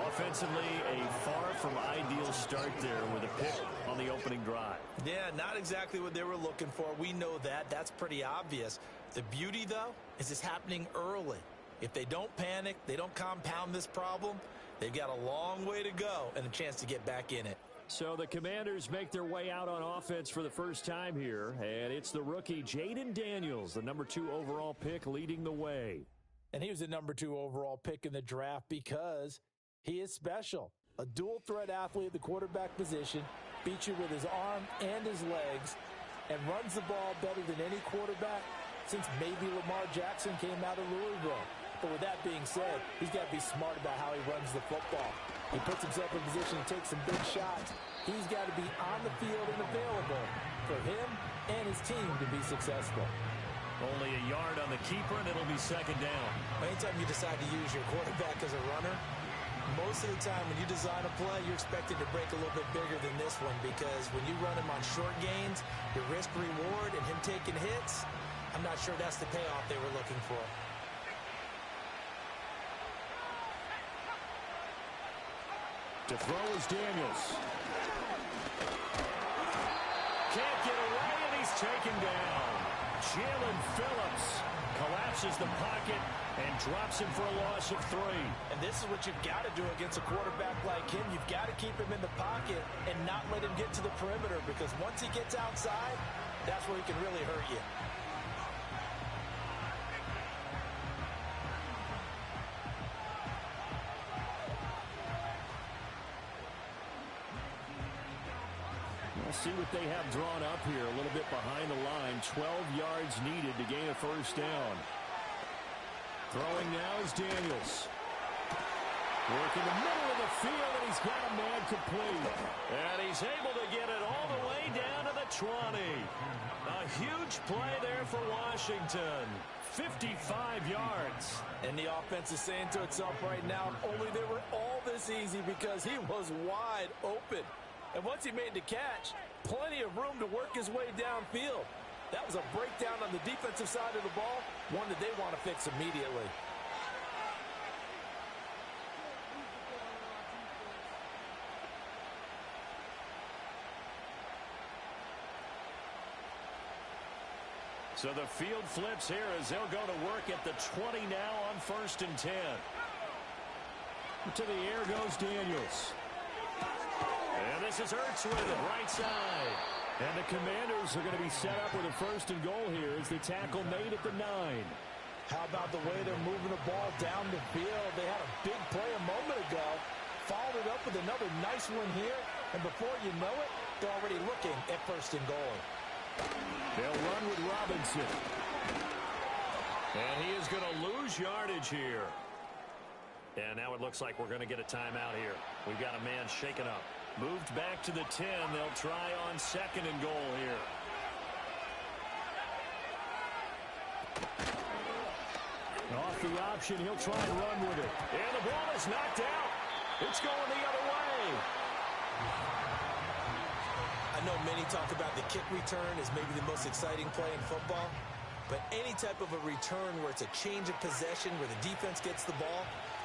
Offensively, a far from ideal start there with a pick on the opening drive. Yeah, not exactly what they were looking for. We know that. That's pretty obvious. The beauty, though, is it's happening early. If they don't panic, they don't compound this problem, they've got a long way to go and a chance to get back in it. So the Commanders make their way out on offense for the first time here, and it's the rookie Jaden Daniels, the number 2 overall pick, leading the way. And he was the number 2 overall pick in the draft because he is special. A dual-threat athlete at the quarterback position, beats you with his arm and his legs, and runs the ball better than any quarterback since maybe Lamar Jackson came out of Louisville. But with that being said, he's got to be smart about how he runs the football. He puts himself in position to take some big shots. He's got to be on the field and available for him and his team to be successful. Only a yard on the keeper, and it'll be 2nd down. Anytime you decide to use your quarterback as a runner, most of the time when you design a play, you're expected to break a little bit bigger than this one, because when you run him on short gains, your risk-reward and him taking hits, I'm not sure that's the payoff they were looking for. To throw is Daniels. Can't get away, and he's taken down. Jalen Phillips collapses the pocket and drops him for a loss of 3. And this is what you've got to do against a quarterback like him. You've got to keep him in the pocket and not let him get to the perimeter, because once he gets outside, that's where he can really hurt you. We'll see what they have drawn up here. A little bit behind the line. 12 yards needed to gain a first down. Throwing now is Daniels. Work in the middle of the field, and he's got a man complete. And he's able to get it all the way down to the 20. A huge play there for Washington. 55 yards. And the offense is saying to itself right now, only they were all this easy because he was wide open. And once he made the catch, plenty of room to work his way downfield. That was a breakdown on the defensive side of the ball, one that they want to fix immediately. So the field flips here as they'll go to work at the 20 now on 1st and 10. To the air goes Daniels. And this is Ertz with it, right side. And the Commanders are going to be set up with a 1st and goal here as the tackle made at the 9. How about the way they're moving the ball down the field? They had a big play a moment ago, followed it up with another nice one here, and before you know it, they're already looking at 1st and goal. They'll run with Robinson. And he is going to lose yardage here. And now it looks like we're going to get a timeout here. We've got a man shaken up. Moved back to the 10. They'll try on 2nd and goal here. Off the option, he'll try and run with it. And the ball is knocked out. It's going the other way. I know many talk about the kick return as maybe the most exciting play in football, but any type of a return where it's a change of possession, where the defense gets the ball,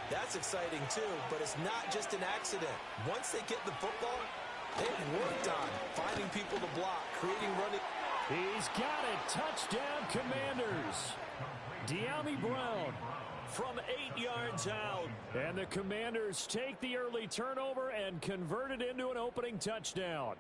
that's exciting too, but it's not just an accident. Once they get the football, they've worked on finding people to block, creating running. He's got it. Touchdown, Commanders. De'Ami Brown from 8 yards out. And the Commanders take the early turnover and convert it into an opening touchdown.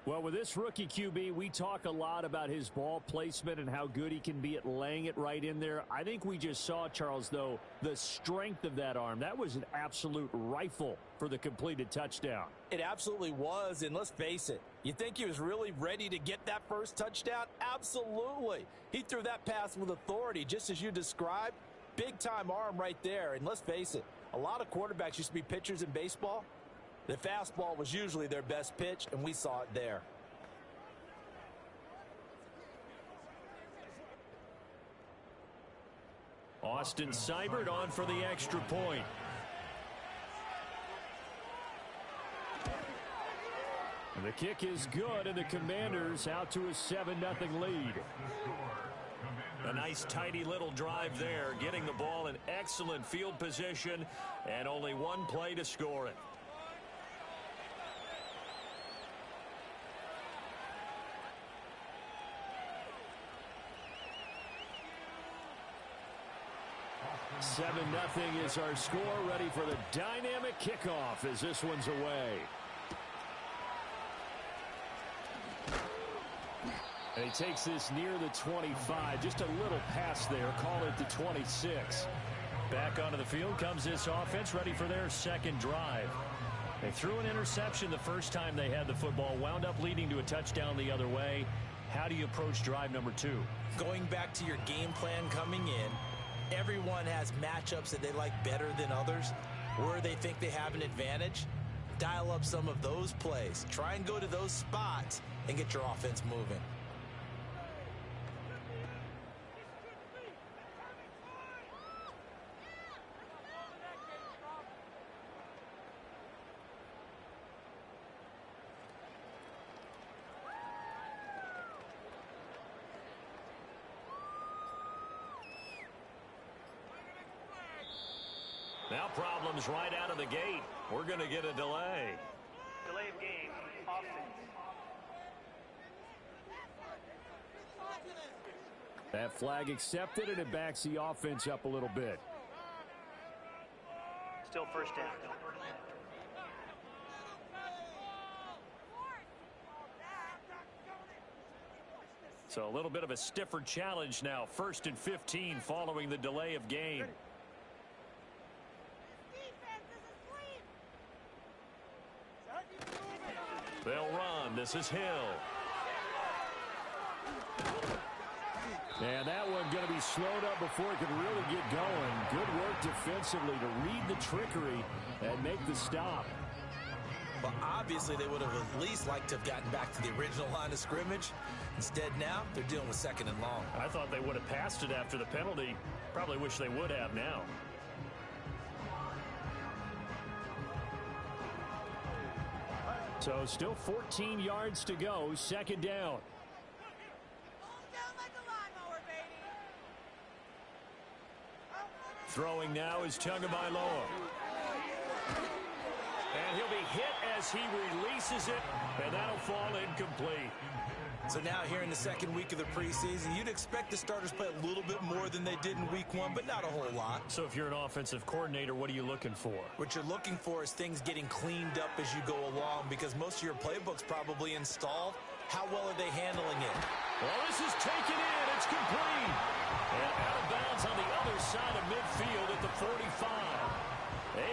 Well, with this rookie QB, we talk a lot about his ball placement and how good he can be at laying it right in there. I think we just saw, Charles, though, the strength of that arm. That was an absolute rifle for the completed touchdown. It absolutely was, and let's face it, you think he was really ready to get that first touchdown? Absolutely. He threw that pass with authority, just as you described. Big-time arm right there, and let's face it, a lot of quarterbacks used to be pitchers in baseball. The fastball was usually their best pitch, and we saw it there. Austin Seibert on for the extra point. And the kick is good, and the Commanders out to a 7-0 lead. A nice, tidy little drive there, getting the ball in excellent field position, and only one play to score it. Seven 0 is our score, ready for the dynamic kickoff as this one's away. And he takes this near the 25. Just a little pass there. Call it the 26. Back onto the field comes this offense, ready for their second drive. They threw an interception the first time they had the football, wound up leading to a touchdown the other way. How do you approach drive number 2? Going back to your game plan coming in, everyone has matchups that they like better than others, where they think they have an advantage. Dial up some of those plays. Try and go to those spots and get your offense moving. Now problems right out of the gate. We're going to get a delay. Delay of game, offense. That flag accepted, and it backs the offense up a little bit. Still first down. So a little bit of a stiffer challenge now. 1st and 15 following the delay of game. They'll run. This is Hill. And that one going to be slowed up before it could really get going. Good work defensively to read the trickery and make the stop. Well, obviously, they would have at least liked to have gotten back to the original line of scrimmage. Instead, now, they're dealing with 2nd and long. I thought they would have passed it after the penalty. Probably wish they would have now. So still 14 yards to go, 2nd down. Throwing now is Tagovailoa. And he'll be hit as he releases it, and that'll fall incomplete. So now here in the 2nd week of the preseason, you'd expect the starters play a little bit more than they did in week 1, but not a whole lot. So if you're an offensive coordinator, what are you looking for? What you're looking for is things getting cleaned up as you go along, because most of your playbook's probably installed. How well are they handling it? Well, this is taken in. It's complete. And out of bounds on the other side of midfield at the 45.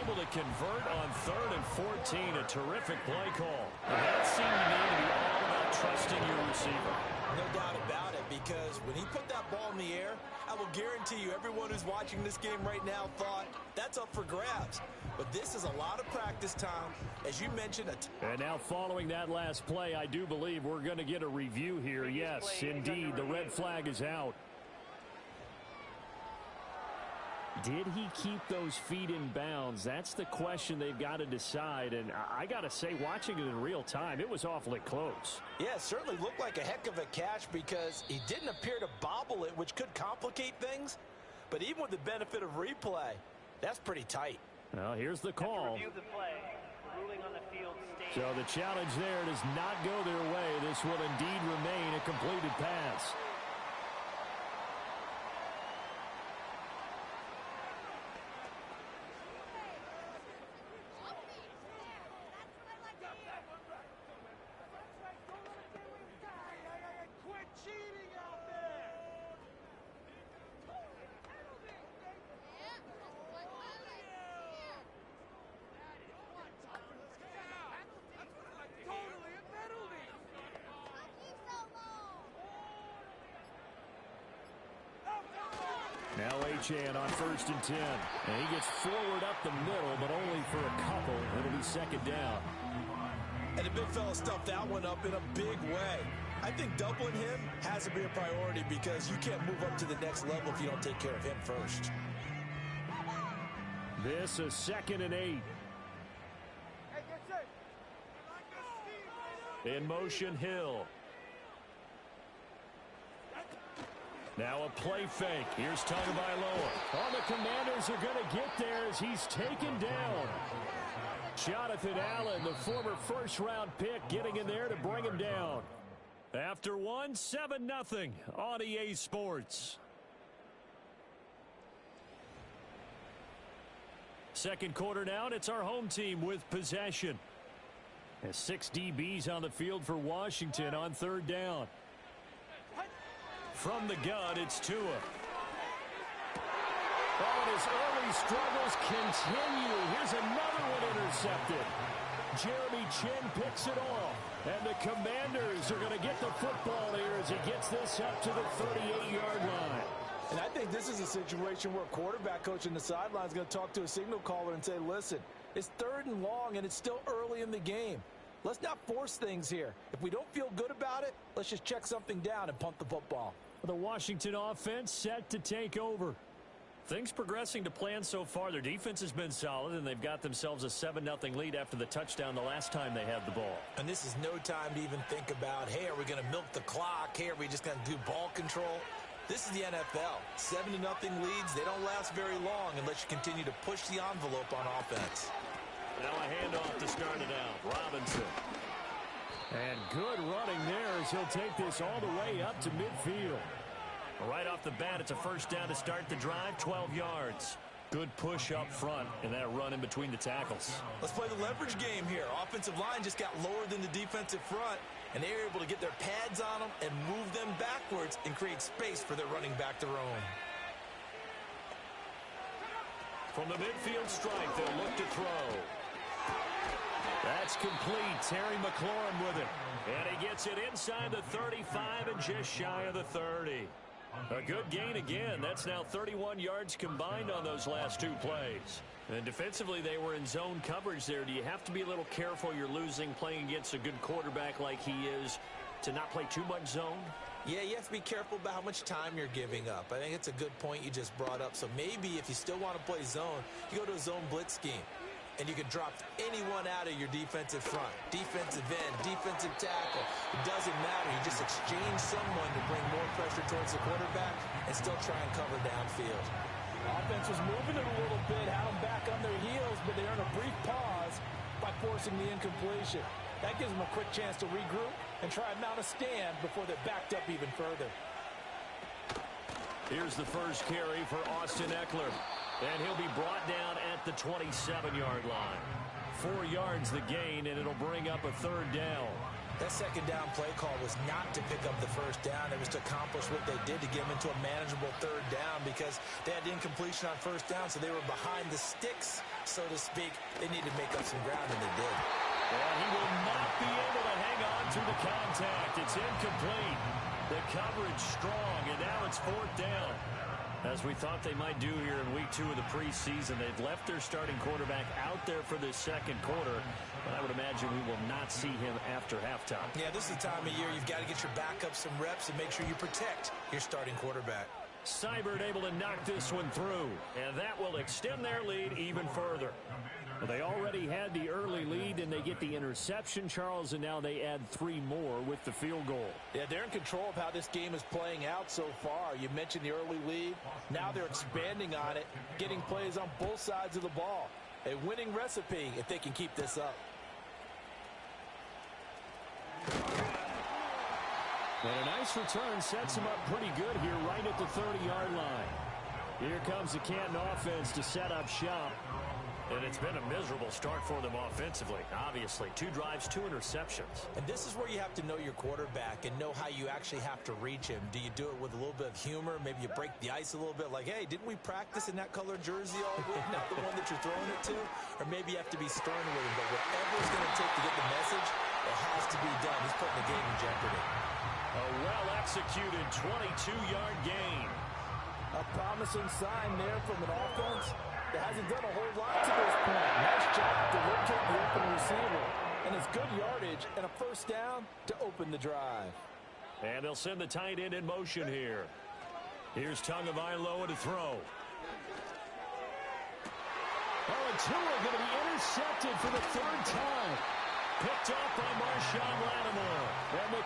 Able to convert on 3rd and 14. A terrific play call. And that seemed to me to be all about trusting your receiver. No doubt about it, because when he put that ball in the air, I will guarantee you everyone who's watching this game right now thought that's up for grabs. But this is a lot of practice time. As you mentioned, and now following that last play, I do believe we're going to get a review here. Yes, indeed, the red flag is out. Did he keep those feet in bounds? That's the question they've got to decide. And I got to say, watching it in real time, it was awfully close. Yeah, it certainly looked like a heck of a catch because he didn't appear to bobble it, which could complicate things. But even with the benefit of replay, that's pretty tight. Well, here's the call. Review the play. The ruling on the field So the challenge there does not go their way. This will indeed remain a completed pass. Now Achane on 1st and 10. And he gets forward up the middle, but only for a couple. It'll be 2nd down. And the big fella stuffed that one up in a big way. I think doubling him has to be a priority because you can't move up to the next level if you don't take care of him first. This is 2nd and 8. In motion, Hill. Now a play fake. Here's Tagovailoa. Oh, the Commanders are going to get there as he's taken down. Jonathan Allen, the former first-round pick, getting in there to bring him down. After one, 7-0 on EA Sports. Second quarter now, and it's our home team with possession. And 6 DBs on the field for Washington on 3rd down. From the gun, it's Tua. Oh, and his early struggles continue. Here's another one intercepted. Jeremy Chin picks it off. And the Commanders are going to get the football here as he gets this up to the 38-yard line. And I think this is a situation where a quarterback coach in the sideline is going to talk to a signal caller and say, listen, it's 3rd and long, and it's still early in the game. Let's not force things here. If we don't feel good about it, let's just check something down and punt the football. The Washington offense set to take over. Things progressing to plan so far. Their defense has been solid, and they've got themselves a 7-0 lead after the touchdown the last time they had the ball. And this is no time to even think about, hey, are we going to milk the clock? Hey, are we just going to do ball control? This is the NFL. 7-0 leads, they don't last very long unless you continue to push the envelope on offense. Now a handoff to start it out. Robinson. And good running there as he'll take this all the way up to midfield. Right off the bat, it's a first down to start the drive, 12 yards. Good push up front and that run in between the tackles. Let's play the leverage game here. Offensive line just got lower than the defensive front, and they were able to get their pads on them and move them backwards and create space for their running back to roam. From the midfield strike, they'll look to throw. That's complete. Terry McLaurin with it. And he gets it inside the 35 and just shy of the 30. A good gain again. That's now 31 yards combined on those last two plays. And defensively, they were in zone coverage there. Do you have to be a little careful? You're losing playing against a good quarterback like he is to not play too much zone? Yeah, you have to be careful about how much time you're giving up. I think it's a good point you just brought up. So maybe if you still want to play zone, you go to a zone blitz scheme. And you can drop anyone out of your defensive front. Defensive end, defensive tackle. It doesn't matter. You just exchange someone to bring more pressure towards the quarterback and still try and cover downfield. Offense was moving it a little bit, had them back on their heels, but they earned a brief pause by forcing the incompletion. That gives them a quick chance to regroup and try and mount a stand before they're backed up even further. Here's the first carry for Austin Eckler. And he'll be brought down at the 27-yard line. 4 yards the gain, and it'll bring up a third down. That second down play call was not to pick up the first down. It was to accomplish what they did to get them into a manageable third down because they had the incompletion on first down, so they were behind the sticks, so to speak. They needed to make up some ground, and they did. And he will not be able to hang on to the contact. It's incomplete. The coverage strong, and now it's fourth down. As we thought they might do here in week 2 of the preseason, they've left their starting quarterback out there for this second quarter, but I would imagine we will not see him after halftime. Yeah, this is the time of year you've got to get your backup some reps and make sure you protect your starting quarterback. Seibert able to knock this one through, and that will extend their lead even further. Well, they already had the early lead, and they get the interception, Charles, and now they add 3 more with the field goal. Yeah, they're in control of how this game is playing out so far. You mentioned the early lead. Now they're expanding on it, getting plays on both sides of the ball. A winning recipe if they can keep this up. And a nice return sets him up pretty good here right at the 30-yard line. Here comes the Canton offense to set up shop. And it's been a miserable start for them offensively, obviously. 2 drives, 2 interceptions. And this is where you have to know your quarterback and know how you actually have to reach him. Do you do it with a little bit of humor? Maybe you break the ice a little bit like, hey, didn't we practice in that color jersey all week? Not the one that you're throwing it to? Or maybe you have to be stern with him. But whatever it's going to take to get the message, it has to be done. He's putting the game in jeopardy. A well-executed 22-yard gain. A promising sign there from an offense that hasn't done a whole lot to this point. Nice job to locate the open receiver. And it's good yardage and a first down to open the drive. And they'll send the tight end in motion here. Here's Tagovailoa to throw. Oh, and Tua going to be intercepted for the 3rd time. Picked off by Marshawn Lattimore. And the